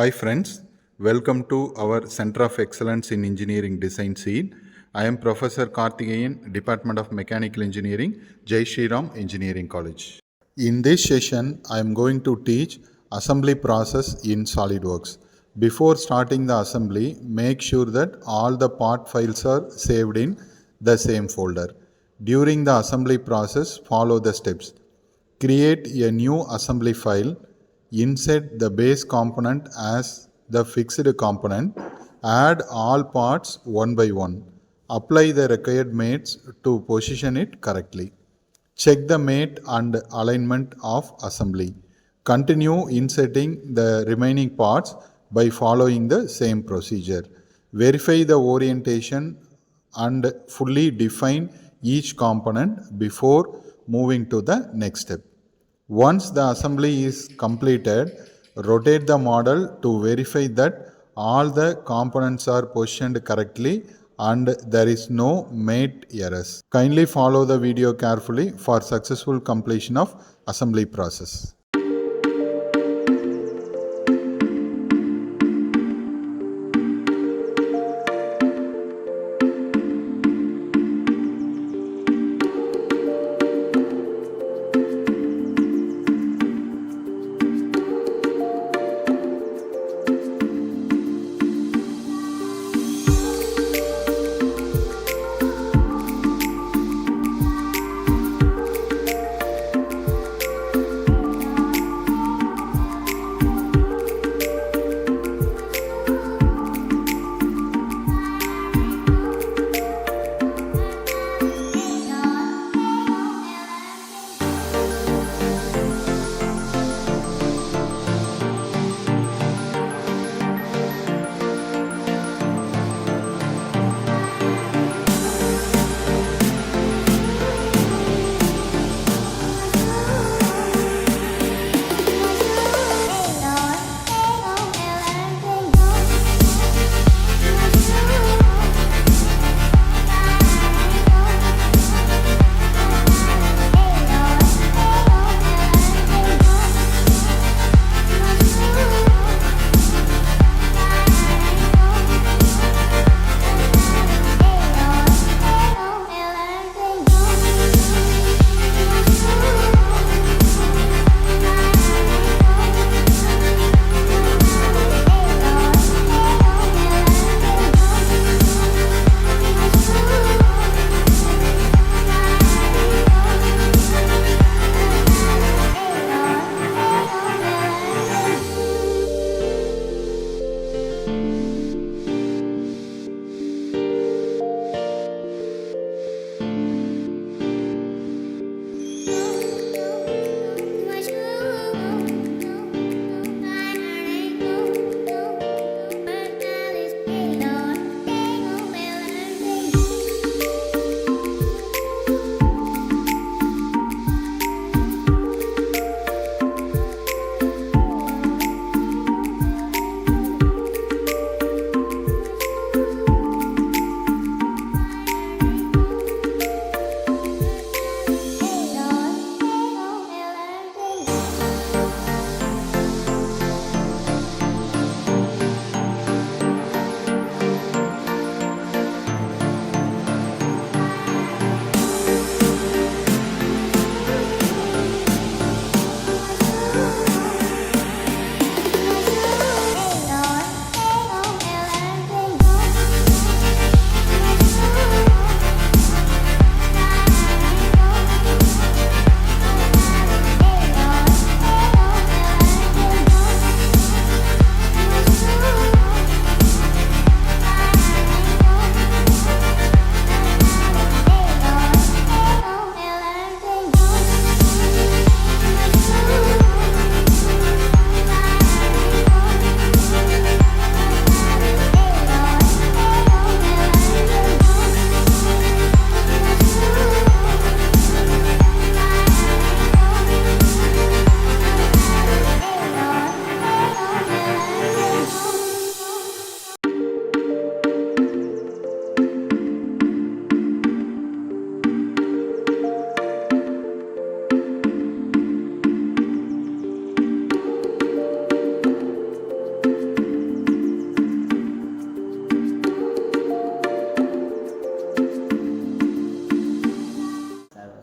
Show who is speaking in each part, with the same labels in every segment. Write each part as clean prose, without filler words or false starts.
Speaker 1: Hi friends, welcome to our Center of Excellence in Engineering Design Seed. I am Professor Karthikeyan, Department of Mechanical Engineering, Jsr Engineering College. In this session, I am going to teach assembly process in Solidworks. Before starting the assembly, make sure that all the part files are saved in the same folder. During the assembly process, follow the steps. Create a new assembly file. Insert the base component as the fixed component. Add all parts one by one. Apply the required mates to position it correctly. Check the mate and alignment of assembly. Continue inserting the remaining parts by following the same procedure. Verify the orientation and fully define each component before moving to the next step. Once the assembly is completed, rotate the model to verify that all the components are positioned correctly and there is no mate errors. Kindly follow the video carefully for successful completion of assembly process.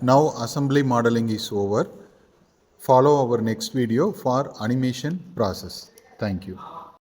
Speaker 1: Now assembly modeling is over. Follow our next video for animation process. Thank you.